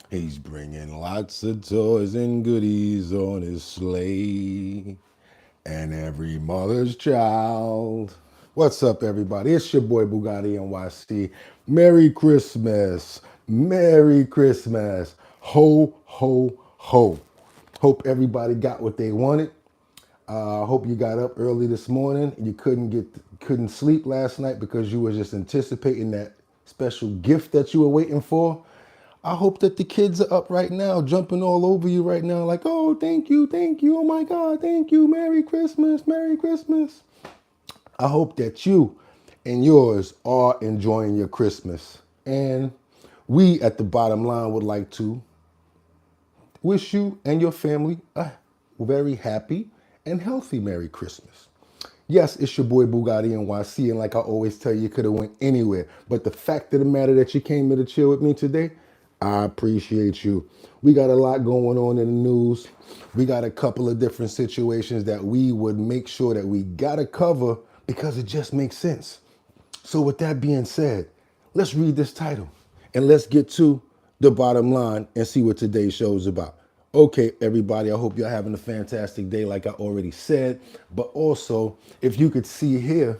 He's bringing lots of toys and goodies on his sleigh. And every mother's child. What's up, everybody? It's your boy Bugatti NYC. Merry Christmas. Merry Christmas. Ho, ho, ho. Hope everybody got what they wanted. Hope you got up early this morning. You couldn't sleep last night because you were just anticipating that special gift that you were waiting for. I hope that the kids are up right now, jumping all over you right now, like, oh, thank you, oh my God, thank you, Merry Christmas, Merry Christmas. I hope that you and yours are enjoying your Christmas. And we at the bottom line would like to wish you and your family a very happy and healthy Merry Christmas. Yes, it's your boy Bugatti NYC, and like I always tell you, you could have went anywhere. But the fact of the matter that you came here to chill with me today, I appreciate you. We got a lot going on in the news. We got a couple of different situations that we would make sure that we gotta cover because it just makes sense. So with that being said, let's read this title and let's get to the bottom line and see what today's show is about. Okay, everybody, I hope you're having a fantastic day like I already said. But also, if you could see here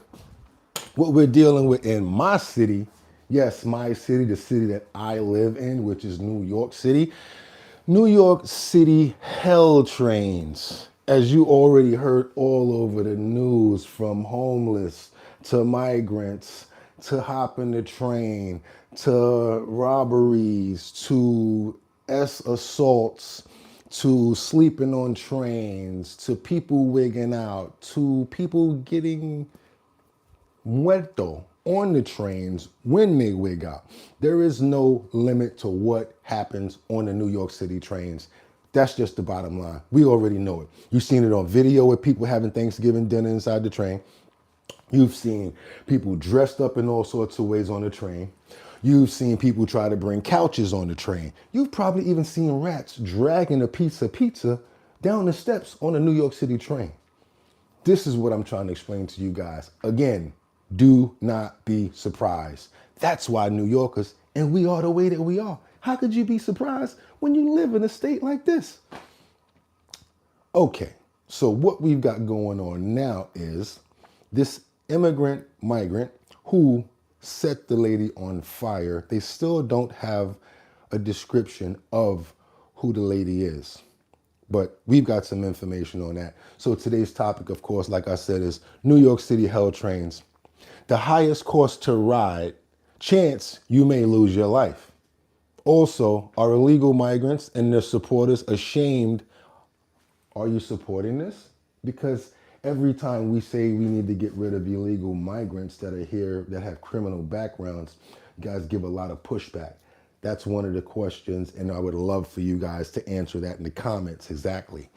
what we're dealing with in my city, yes, my city, the city that I live in, which is New York City. New York City Hell trains, as you already heard all over the news, from homeless to migrants to hopping the train to robberies to assaults to sleeping on trains to people wigging out to people getting muerto on the trains when they wig out. There is no limit to what happens on the New York City trains. That's just the bottom line. We already know it. You've seen it on video with people having Thanksgiving dinner inside the train. You've seen people dressed up in all sorts of ways on the train. You've seen people try to bring couches on the train. You've probably even seen rats dragging a piece of pizza down the steps on a New York City train. This is what I'm trying to explain to you guys. Again, do not be surprised. That's why New Yorkers, and we are the way that we are. How could you be surprised when you live in a state like this? Okay, so what we've got going on now is this migrant who set the lady on fire. They still don't have a description of who the lady is, but we've got some information on that. So today's topic, of course, like I said, is New York City Hell trains. The highest cost to ride, chance you may lose your life. Also, are illegal migrants and their supporters ashamed? Are you supporting this? Because every time we say we need to get rid of illegal migrants that are here that have criminal backgrounds, you guys give a lot of pushback. That's one of the questions, and I would love for you guys to answer that in the comments exactly.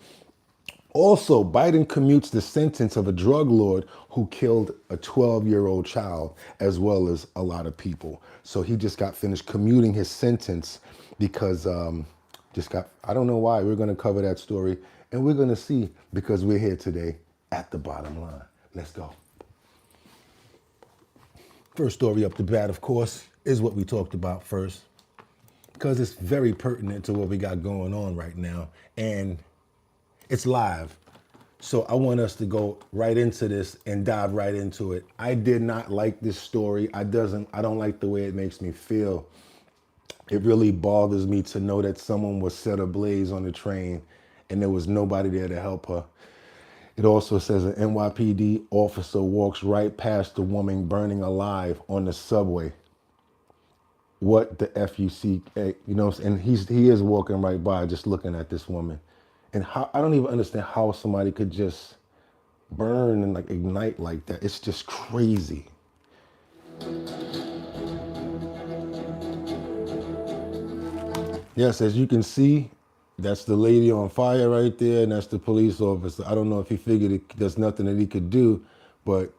Also, Biden commutes the sentence of a drug lord who killed a 12-year-old child, as well as a lot of people. So he just got finished commuting his sentence because I don't know why. We're going to cover that story, and we're going to see because we're here today at the bottom line. Let's go. First story up the bat, of course, is what we talked about first, because it's very pertinent to what we got going on right now, and it's live. So I want us to go right into this and dive right into it. I did not like this story. I don't like the way it makes me feel. It really bothers me to know that someone was set ablaze on the train and there was nobody there to help her. It also says an NYPD officer walks right past the woman burning alive on the subway. What the FUC, and he is walking right by just looking at this woman. And how, I don't even understand how somebody could just burn and like ignite like that. It's just crazy. Yes, as you can see, that's the lady on fire right there, and that's the police officer. I don't know if he figured there's nothing that he could do, but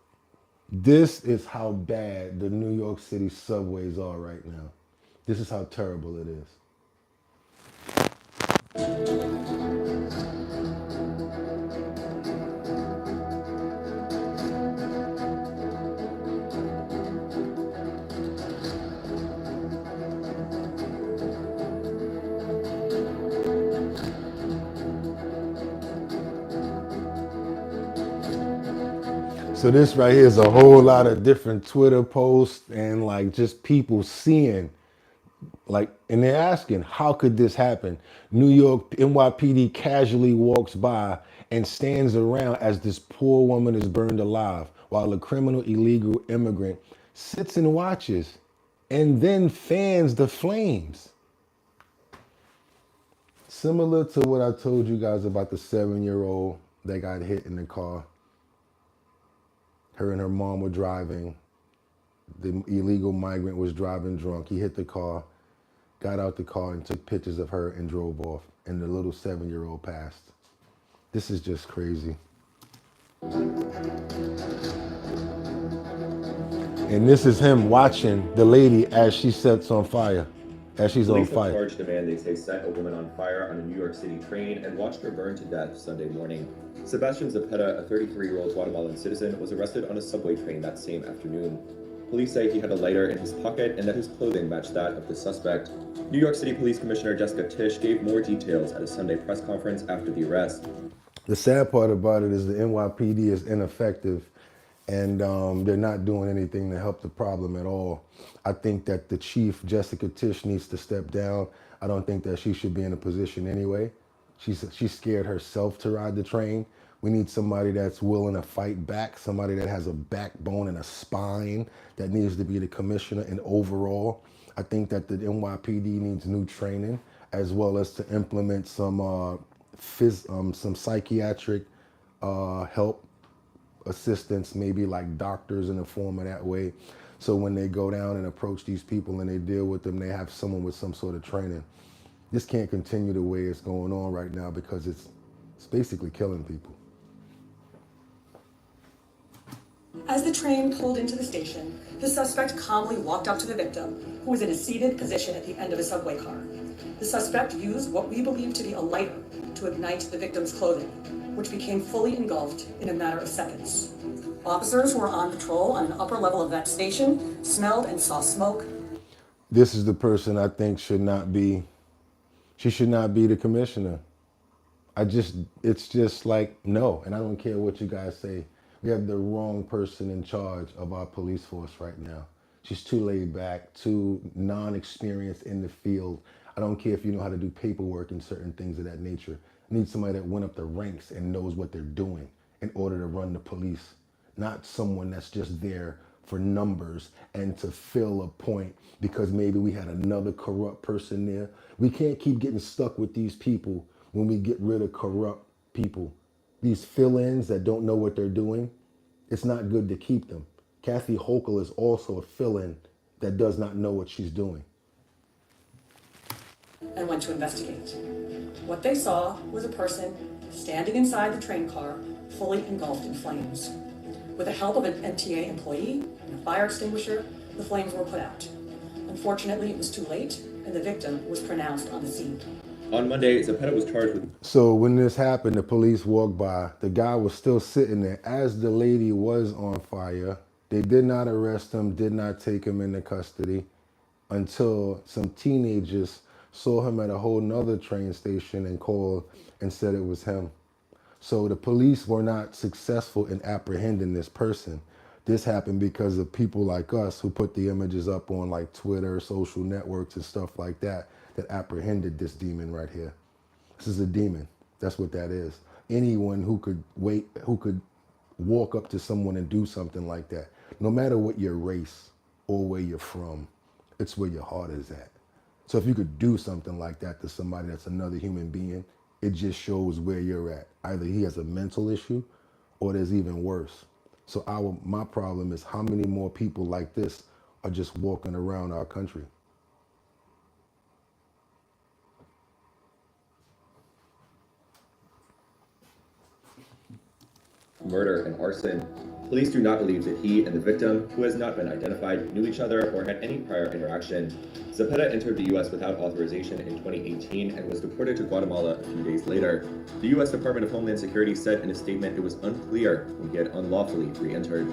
this is how bad the New York City subways are right now. This is how terrible it is. So this right here is a whole lot of different Twitter posts and like just people seeing like, and they're asking, how could this happen? New York NYPD casually walks by and stands around as this poor woman is burned alive while a criminal illegal immigrant sits and watches and then fans the flames. Similar to what I told you guys about the 7-year-old that got hit in the car. Her and her mom were driving. The illegal migrant was driving drunk. He hit the car, got out the car and took pictures of her and drove off. And the little 7-year-old passed. This is just crazy. And this is him watching the lady as she sets on fire, as she's on fire. Police have charged a man they say set a woman on fire on a New York City train and watched her burn to death Sunday morning. Sebastian Zapeta, a 33-year-old Guatemalan citizen, was arrested on a subway train that same afternoon. Police say he had a lighter in his pocket and that his clothing matched that of the suspect. New York City Police Commissioner Jessica Tisch gave more details at a Sunday press conference after the arrest. The sad part about it is the NYPD is ineffective and they're not doing anything to help the problem at all. I think that the chief, Jessica Tisch, needs to step down. I don't think that she should be in a position anyway. She's scared herself to ride the train. We need somebody that's willing to fight back, somebody that has a backbone and a spine that needs to be the commissioner. And overall, I think that the NYPD needs new training as well as to implement some psychiatric help assistance, maybe like doctors in the form of that way. So when they go down and approach these people and they deal with them, they have someone with some sort of training. This can't continue the way it's going on right now because it's basically killing people. As the train pulled into the station, the suspect calmly walked up to the victim, who was in a seated position at the end of a subway car. The suspect used what we believe to be a lighter to ignite the victim's clothing, which became fully engulfed in a matter of seconds. Officers who were on patrol on an upper level of that station smelled and saw smoke. This is the person I think should not be the commissioner. It's just like, no, and I don't care what you guys say. We have the wrong person in charge of our police force right now. She's too laid back, too non-experienced in the field. I don't care if you know how to do paperwork and certain things of that nature. I need somebody that went up the ranks and knows what they're doing in order to run the police, not someone that's just there for numbers and to fill a point because maybe we had another corrupt person there. We can't keep getting stuck with these people when we get rid of corrupt people. These fill-ins that don't know what they're doing, it's not good to keep them. Kathy Hochul is also a fill-in that does not know what she's doing. And went to investigate. What they saw was a person standing inside the train car, fully engulfed in flames. With the help of an MTA employee and a fire extinguisher, the flames were put out. Unfortunately, it was too late, and the victim was pronounced on the scene. On Monday, Zapeta was charged with... So when this happened, the police walked by. The guy was still sitting there as the lady was on fire. They did not arrest him, did not take him into custody until some teenagers saw him at a whole nother train station and called and said it was him. So the police were not successful in apprehending this person. This happened because of people like us who put the images up on like Twitter, social networks and stuff like that apprehended this demon right here. This is a demon. That's what that is. Anyone who could walk up to someone and do something like that, no matter what your race or where you're from, it's where your heart is at. So if you could do something like that to somebody that's another human being, it just shows where you're at. Either he has a mental issue or there's even worse. So my problem is how many more people like this are just walking around our country. Murder and arson. Police do not believe that he and the victim, who has not been identified, knew each other or had any prior interaction. Zapeta entered the U.S. without authorization in 2018 and was deported to Guatemala a few days later. The U.S. Department of Homeland Security said in a statement it was unclear when he had unlawfully re-entered.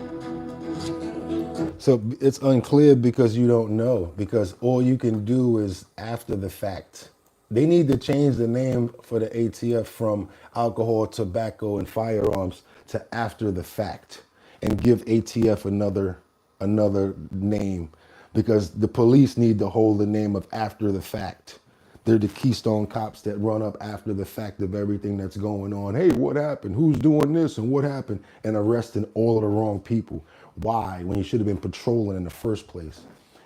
So it's unclear because you don't know, because all you can do is after the fact. They need to change the name for the ATF from alcohol, tobacco, and firearms to after the fact. and give ATF another name, because the police need to hold the name of after the fact. They're the Keystone cops that run up after the fact of everything that's going on. Hey, what happened? Who's doing this and what happened? And arresting all of the wrong people. Why? When you should have been patrolling in the first place.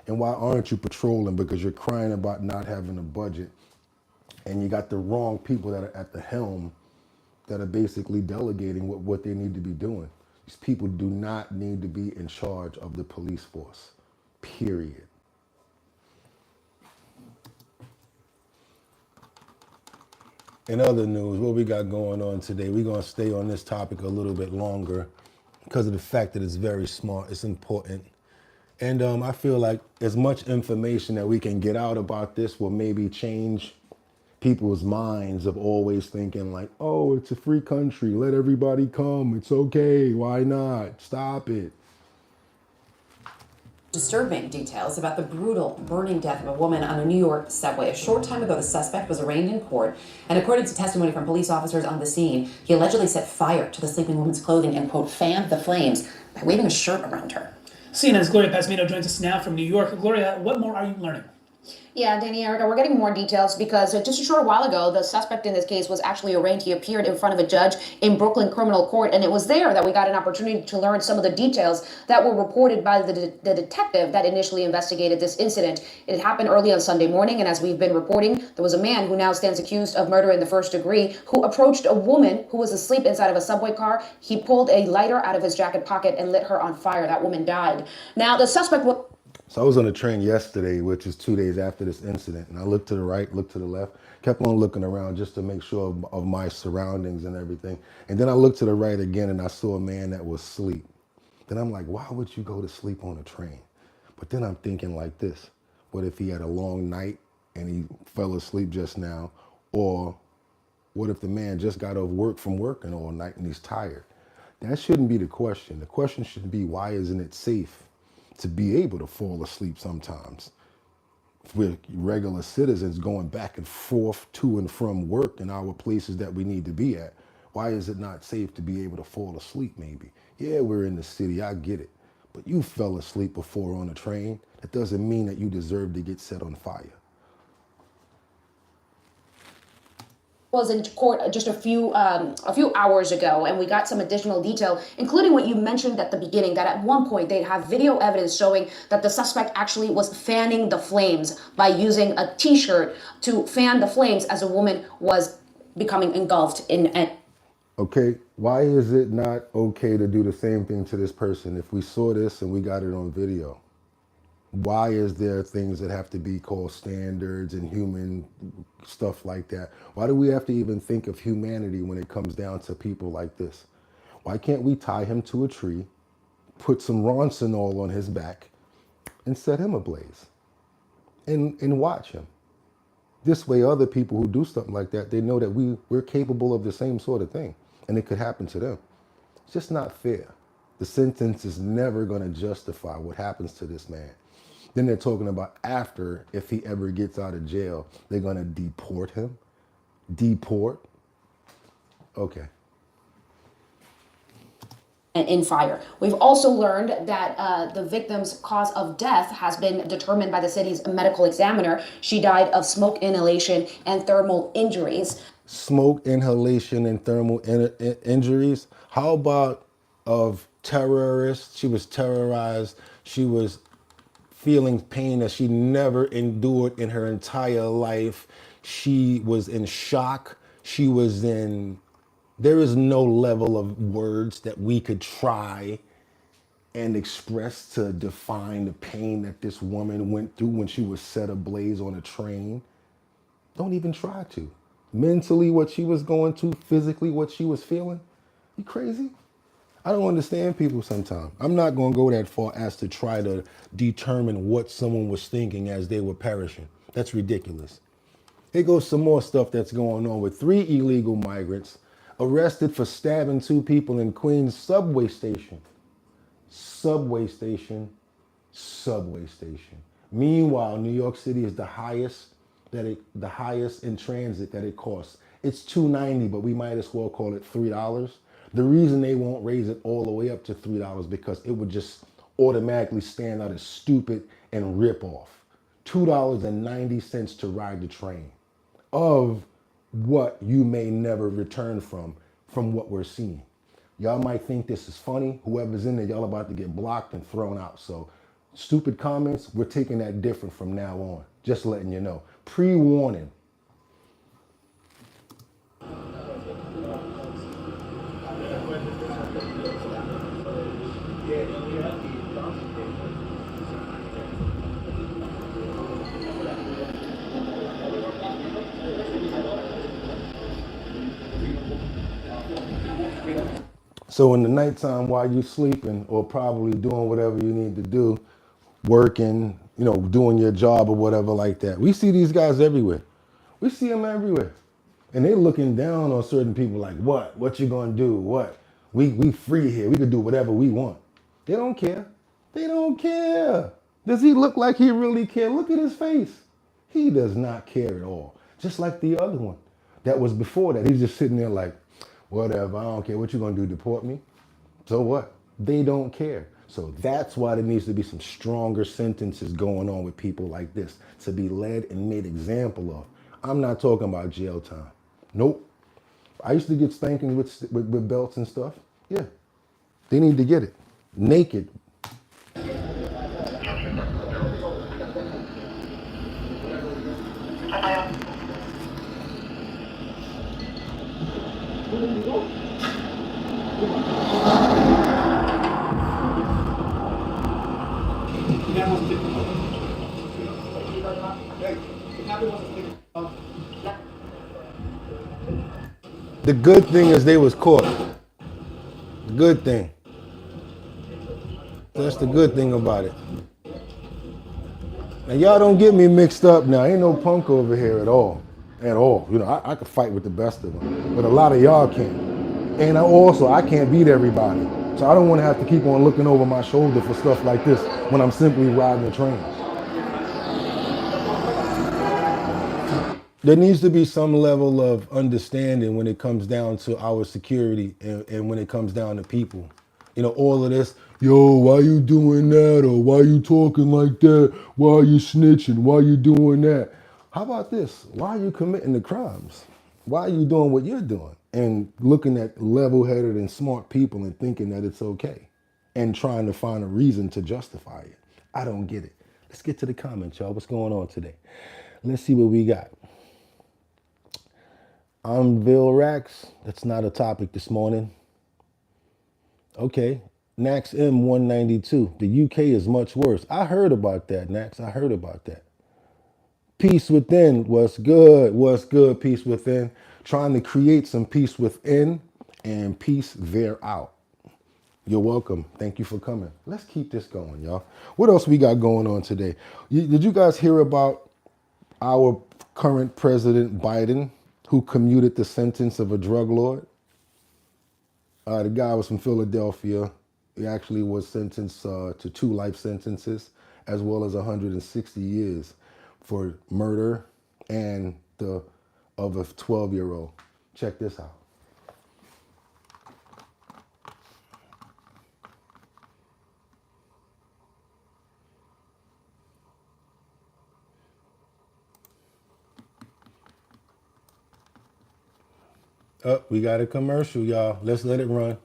And why aren't you patrolling? Because you're crying about not having a budget. And you got the wrong people that are at the helm that are basically delegating what they need to be doing. These people do not need to be in charge of the police force, period. In other news, what we got going on today, we're going to stay on this topic a little bit longer because of the fact that it's very smart, it's important. And I feel like as much information that we can get out about this will maybe change people's minds of always thinking like, oh, it's a free country, let everybody come, it's okay, why not, stop it. Disturbing details about the brutal burning death of a woman on a New York subway. A short time ago, the suspect was arraigned in court, and according to testimony from police officers on the scene, he allegedly set fire to the sleeping woman's clothing and, quote, fanned the flames by waving a shirt around her. CNN's Gloria Pasmino joins us now from New York. Gloria, what more are you learning? Yeah, Danny, Erica, we're getting more details because just a short while ago, the suspect in this case was actually arraigned. He appeared in front of a judge in Brooklyn Criminal Court, and it was there that we got an opportunity to learn some of the details that were reported by the detective that initially investigated this incident. It happened early on Sunday morning, and as we've been reporting, there was a man who now stands accused of murder in the first degree who approached a woman who was asleep inside of a subway car. He pulled a lighter out of his jacket pocket and lit her on fire. That woman died. Now, the suspect was... So I was on a train yesterday, which is 2 days after this incident, and I looked to the right, looked to the left, kept on looking around just to make sure of my surroundings and everything. And then I looked to the right again and I saw a man that was asleep. Then I'm like, why would you go to sleep on a train? But then I'm thinking like this, what if he had a long night and he fell asleep just now? Or what if the man just got off work from working all night and he's tired? That shouldn't be the question. The question should be, why isn't it safe to be able to fall asleep sometimes? We're regular citizens going back and forth to and from work in our places that we need to be at. Why is it not safe to be able to fall asleep maybe? Yeah, we're in the city, I get it. But you fell asleep before on a train. That doesn't mean that you deserve to get set on fire. Was in court just a few hours ago, and we got some additional detail, including what you mentioned at the beginning, that at one point they'd have video evidence showing that the suspect actually was fanning the flames by using a t-shirt to fan the flames as a woman was becoming engulfed in an... Okay, why is it not okay to do the same thing to this person if we saw this and we got it on video? Why is there things that have to be called standards and human stuff like that? Why do we have to even think of humanity when it comes down to people like this? Why can't we tie him to a tree, put some Ronsinol on his back, and set him ablaze and watch him? This way, other people who do something like that, they know that we're capable of the same sort of thing, and it could happen to them. It's just not fair. The sentence is never going to justify what happens to this man. Then they're talking about after, if he ever gets out of jail, they're going to deport him. Deport? Okay. And in fire. We've also learned that the victim's cause of death has been determined by the city's medical examiner. She died of smoke inhalation and thermal injuries. Smoke inhalation and thermal injuries? How about of terrorists? She was terrorized. She was feeling pain that she never endured in her entire life. She was in shock. She was in... There is no level of words that we could try and express to define the pain that this woman went through when she was set ablaze on a train. Don't even try to. Mentally, what she was going through, physically, what she was feeling. You crazy? I don't understand people sometimes. I'm not going to go that far as to try to determine what someone was thinking as they were perishing. That's ridiculous. Here goes some more stuff that's going on with 3 illegal migrants arrested for stabbing 2 people in Queens subway station. Subway station. Subway station. Meanwhile, New York City is the highest in transit that it costs. It's $2.90, but we might as well call it $3 The reason they won't raise it all the way up to $3 because it would just automatically stand out as stupid and rip off. $2.90 to ride the train of what you may never return from what we're seeing. Y'all might think this is funny. Whoever's in there, y'all about to get blocked and thrown out. So stupid comments, we're taking that different from now on. Just letting you know. Pre-warning. So in the nighttime while you're sleeping or probably doing whatever you need to do, working, doing your job or whatever like that, we see these guys everywhere. We see them everywhere. And they looking down on certain people like, what? What you gonna do? What? We free here. We could do whatever we want. They don't care. They don't care. Does he look like he really care? Look at his face. He does not care at all. Just like the other one that was before that. He's just sitting there like, whatever, I don't care. What you gonna do, deport me? So what? They don't care. So that's why there needs to be some stronger sentences going on with people like this to be led and made example of. I'm not talking about jail time. Nope. I used to get spankings with belts and stuff. Yeah. They need to get it. Naked. The good thing is they was caught. The good thing. That's the good thing about it. Now y'all don't get me mixed up now. Ain't no punk over here at all. At all. I could fight with the best of them. But a lot of y'all can't. And I can't beat everybody. So I don't want to have to keep on looking over my shoulder for stuff like this when I'm simply riding a train. There needs to be some level of understanding when it comes down to our security and when it comes down to people. All of this, yo, why you doing that? Or why you talking like that? Why are you snitching? Why you doing that? How about this? Why are you committing the crimes? Why are you doing what you're doing? And looking at level-headed and smart people and thinking that it's okay and trying to find a reason to justify it. I don't get it. Let's get to the comments, y'all. What's going on today? Let's see what we got. Bill Rax. That's not a topic this morning. Okay. Nax M192. The UK is much worse. I heard about that, Nax. I heard about that. Peace within. What's good? What's good? Peace within. Trying to create some peace within and peace thereout. You're welcome. Thank you for coming. Let's keep this going, y'all. What else we got going on today? Did you guys hear about our current president, Biden, who commuted the sentence of a drug lord? The guy was from Philadelphia. He actually was sentenced to 2 life sentences, as well as 160 years for murder and of a 12-year-old. Check this out. Oh, we got a commercial, y'all. Let's let it run.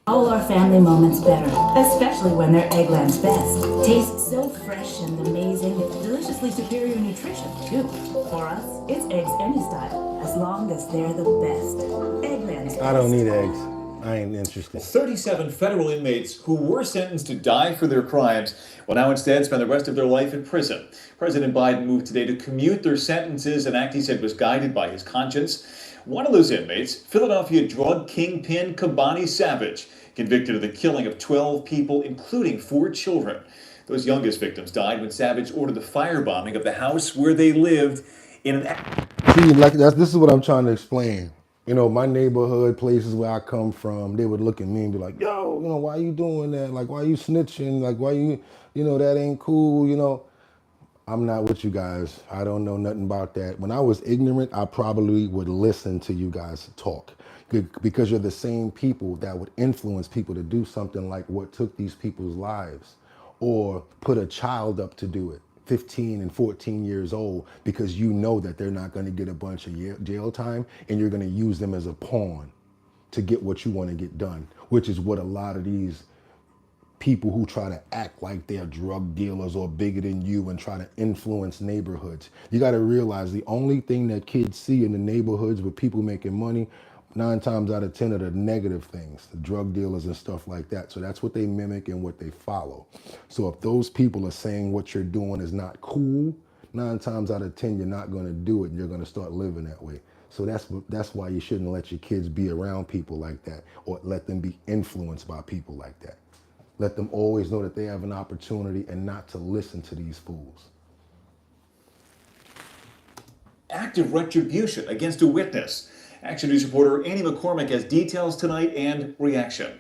All our family moments better, especially when they're Eggland's best. Taste so fresh and amazing, deliciously superior nutrition, too. For us, it's eggs any style, as long as they're the best. Eggland's best. I don't need eggs. I ain't interested. 37 federal inmates who were sentenced to die for their crimes will now instead spend the rest of their life in prison. President Biden moved today to commute their sentences, an act he said was guided by his conscience. One of those inmates, Philadelphia drug kingpin Kabani Savage, convicted of the killing of 12 people, including 4 children. Those youngest victims died when Savage ordered the firebombing of the house where they lived in an act. See, this is what I'm trying to explain. My neighborhood, places where I come from, they would look at me and be like, yo, why you doing that? Like, why you snitching? Like, why you, that ain't cool, I'm not with you guys. I don't know nothing about that. When I was ignorant, I probably would listen to you guys talk. because you're the same people that would influence people to do something like what took these people's lives, or put a child up to do it, 15 and 14 years old, because you know that they're not going to get a bunch of jail time, and you're going to use them as a pawn to get what you want to get done, which is what a lot of these people who try to act like they're drug dealers or bigger than you and try to influence neighborhoods. You got to realize the only thing that kids see in the neighborhoods with people making money, 9 times out of 10 are the negative things, the drug dealers and stuff like that. So that's what they mimic and what they follow. So if those people are saying what you're doing is not cool, 9 times out of 10 you're not going to do it, and you're going to start living that way. So that's why you shouldn't let your kids be around people like that, or let them be influenced by people like that. Let them always know that they have an opportunity and not to listen to these fools. Active retribution against a witness. Action News reporter Annie McCormick has details tonight and reaction.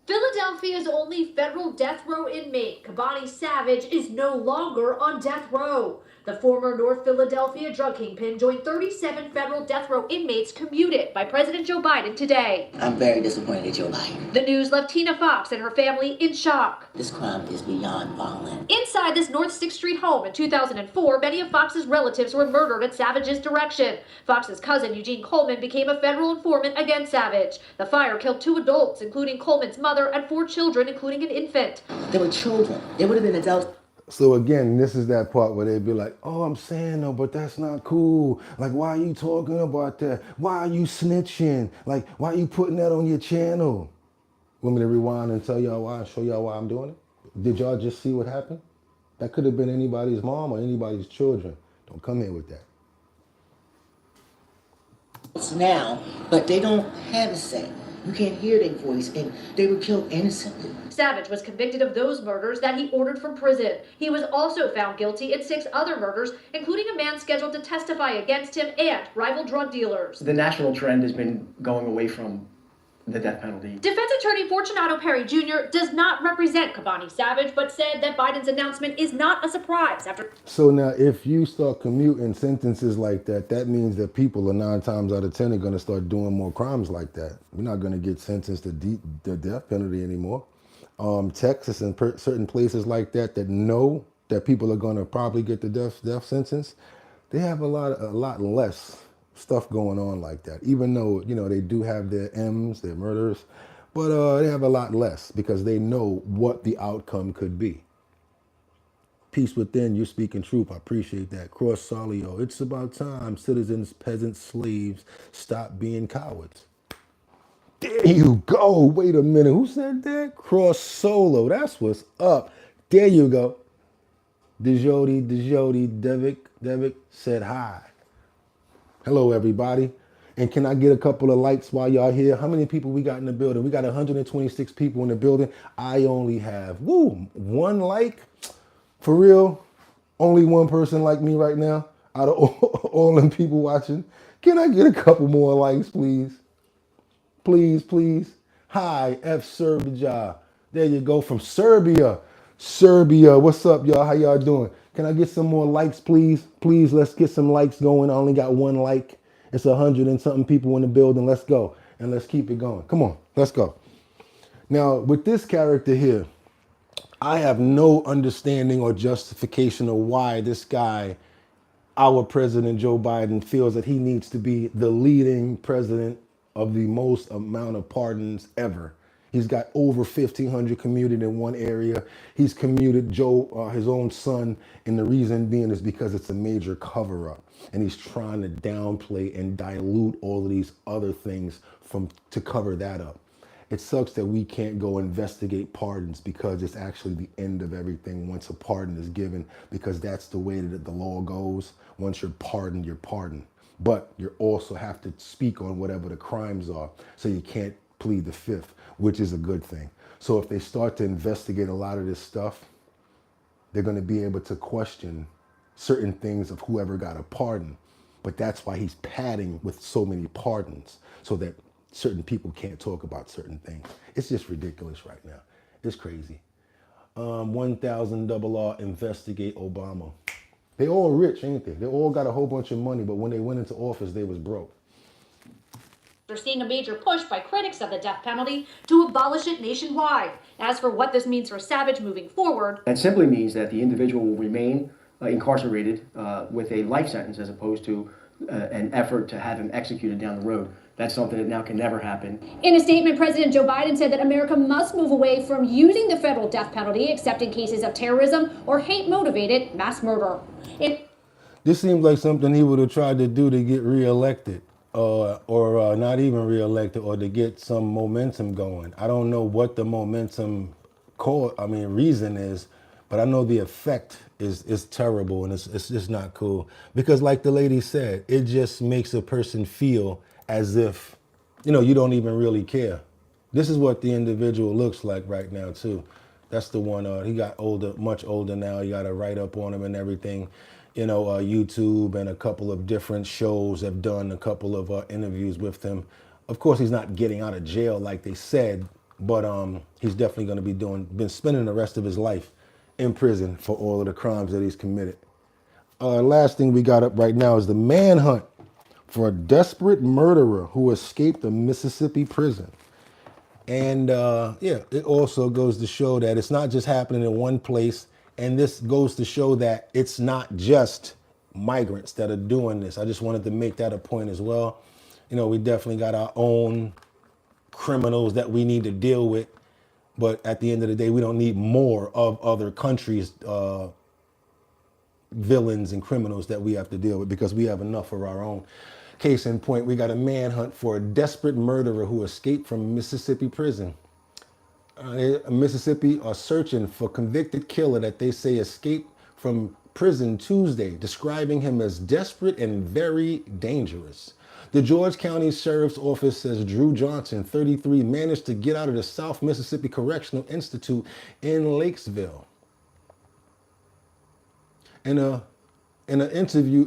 Philadelphia's only federal death row inmate, Kabani Savage, is no longer on death row. The former North Philadelphia drug kingpin joined 37 federal death row inmates commuted by President Joe Biden today. I'm very disappointed in Joe Biden. The news left Tina Fox and her family in shock. This crime is beyond violent. Inside this North 6th Street home in 2004, many of Fox's relatives were murdered at Savage's direction. Fox's cousin, Eugene Coleman, became a federal informant against Savage. The fire killed 2 adults, including Coleman's mother, and 4 children, including an infant. They were children. They would have been adults. So again, this is that part where they'd be like, oh, I'm saying no, but that's not cool. Like, why are you talking about that? Why are you snitching? Like, why are you putting that on your channel? Want me to rewind and tell y'all why, show y'all why I'm doing it? Did y'all just see what happened? That could have been anybody's mom or anybody's children. Don't come here with that. Now, but they don't have a say. You can't hear their voice, and they were killed innocently. Savage was convicted of those murders that he ordered from prison. He was also found guilty in 6 other murders, including a man scheduled to testify against him and rival drug dealers. The national trend has been going away from the death penalty. Defense attorney Fortunato Perry Jr. does not represent Kabani Savage, but said that Biden's announcement is not a surprise after. So now if you start commuting sentences like that, that means that people are 9 times out of 10 are going to start doing more crimes like that. We're not going to get sentenced to the death penalty anymore. Texas and certain places like that that know that people are going to probably get the death sentence, they have a lot less stuff going on like that, even though, you know, they do have their M's, their murders, but they have a lot less because they know what the outcome could be. Peace within, you're speaking truth. I appreciate that. Cross Solio, it's about time citizens, peasants, slaves stop being cowards. There you go. Wait a minute. Who said that? Cross Solo. That's what's up. There you go. Dijodi, Devik said hi. Hello, everybody. And can I get a couple of likes while y'all here? How many people we got in the building? We got 126 people in the building. I only have, 1 like? For real? Only 1 person like me right now out of all them people watching? Can I get a couple more likes, please? Please, please. Hi, F Serbia. There you go, from Serbia. Serbia, what's up, y'all? How y'all doing? Can I get some more likes, please? Please, let's get some likes going. I only got 1 like. It's 100 and something people in the building. Let's go. And let's keep it going. Come on, let's go. Now, with this character here, I have no understanding or justification of why this guy, our President Joe Biden, feels that he needs to be the leading president of the most amount of pardons ever. He's got over 1,500 commuted in one area. He's commuted Joe, his own son, and the reason being is because it's a major cover-up. And he's trying to downplay and dilute all of these other things to cover that up. It sucks that we can't go investigate pardons because it's actually the end of everything once a pardon is given, because that's the way that the law goes. Once you're pardoned, you're pardoned. But you also have to speak on whatever the crimes are. So you can't plead the fifth, which is a good thing. So if they start to investigate a lot of this stuff, they're going to be able to question certain things of whoever got a pardon. But that's why he's padding with so many pardons, so that certain people can't talk about certain things. It's just ridiculous right now. It's crazy. 1,000 R investigate Obama. They all rich, ain't they? They all got a whole bunch of money, but when they went into office, they was broke. They're seeing a major push by critics of the death penalty to abolish it nationwide. As for what this means for Savage moving forward, That simply means that the individual will remain incarcerated with a life sentence as opposed to an effort to have him executed down the road. That's something that now can never happen. In a statement, President Joe Biden said that America must move away from using the federal death penalty except in cases of terrorism or hate-motivated mass murder. This seems like something he would have tried to do to get reelected, or not even reelected, or to get some momentum going. I don't know what the momentum reason is, but I know the effect is terrible, and it's just not cool. Because like the lady said, it just makes a person feel as if, you don't even really care. This is what the individual looks like right now too. That's the one, he got older, much older now. You got a write up on him and everything. YouTube and a couple of different shows have done a couple of interviews with him. Of course, he's not getting out of jail like they said, but he's definitely going to been spending the rest of his life in prison for all of the crimes that he's committed. Last thing we got up right now is the manhunt for a desperate murderer who escaped a Mississippi prison. And it also goes to show that it's not just happening in one place. And this goes to show that it's not just migrants that are doing this. I just wanted to make that a point as well. We definitely got our own criminals that we need to deal with. But at the end of the day, we don't need more of other countries' villains and criminals that we have to deal with, because we have enough of our own. Case in point, we got a manhunt for a desperate murderer who escaped from Mississippi prison. Mississippi are searching for convicted killer that they say escaped from prison Tuesday, describing him as desperate and very dangerous. The George County Sheriff's Office says Drew Johnson, 33, managed to get out of the South Mississippi Correctional Institute in Lakesville. In an interview,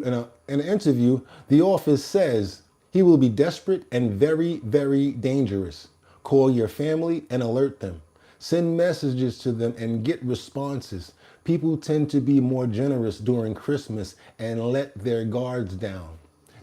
the office says he will be desperate and very, very dangerous. Call your family and alert them. Send messages to them and get responses. People tend to be more generous during Christmas and let their guards down.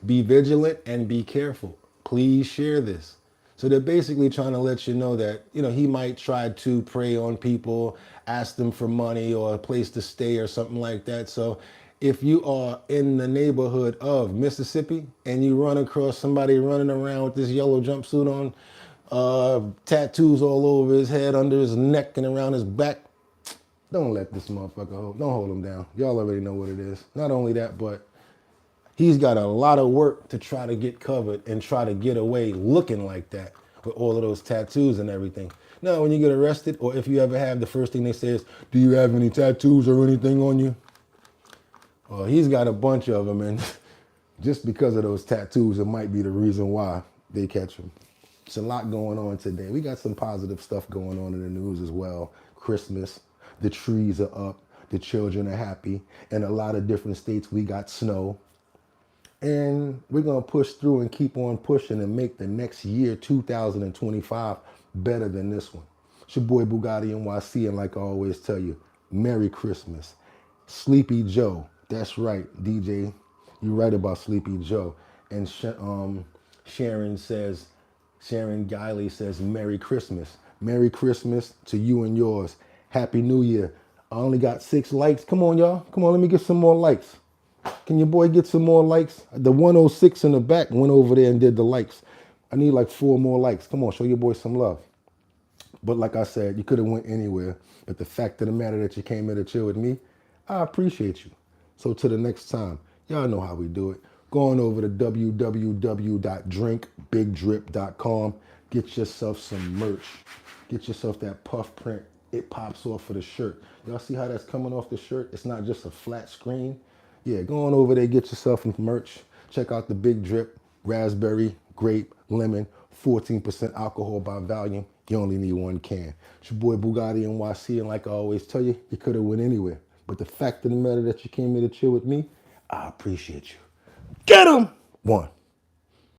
Be vigilant and be careful. Please share this. So they're basically trying to let you know that, he might try to prey on people, ask them for money or a place to stay or something like that. So if you are in the neighborhood of Mississippi and you run across somebody running around with this yellow jumpsuit on, tattoos all over his head, under his neck and around his back, don't let this motherfucker don't hold him down. Y'all already know what it is. Not only that, but he's got a lot of work to try to get covered and try to get away looking like that with all of those tattoos and everything. Now, when you get arrested, or if you ever have, the first thing they say is, do you have any tattoos or anything on you? He's got a bunch of them, and just because of those tattoos, it might be the reason why they catch him. It's a lot going on today. We got some positive stuff going on in the news as well. Christmas, the trees are up, the children are happy. In a lot of different states, we got snow. And we're going to push through and keep on pushing and make the next year, 2025, better than this one. It's your boy Bugatti NYC, and like I always tell you, Merry Christmas. Sleepy Joe, that's right, DJ, you're right about Sleepy Joe. And Sharon Guiley says, Merry Christmas. Merry Christmas to you and yours. Happy New Year. I only got 6 likes. Come on, y'all. Come on, let me get some more likes. Can your boy get some more likes? The 106 in the back went over there and did the likes. I need like 4 more likes. Come on, show your boy some love. But like I said, you could have went anywhere. But the fact of the matter that you came here to chill with me, I appreciate you. So till the next time, y'all know how we do it. Go on over to www.drinkbigdrip.com. Get yourself some merch. Get yourself that puff print. It pops off of the shirt. Y'all see how that's coming off the shirt? It's not just a flat screen. Yeah, go on over there, get yourself some merch. Check out the Big Drip, raspberry, grape, lemon, 14% alcohol by volume. You only need 1 can. It's your boy Bugatti NYC, and like I always tell you, you could have went anywhere. But the fact of the matter that you came here to chill with me, I appreciate you. Get him! 1.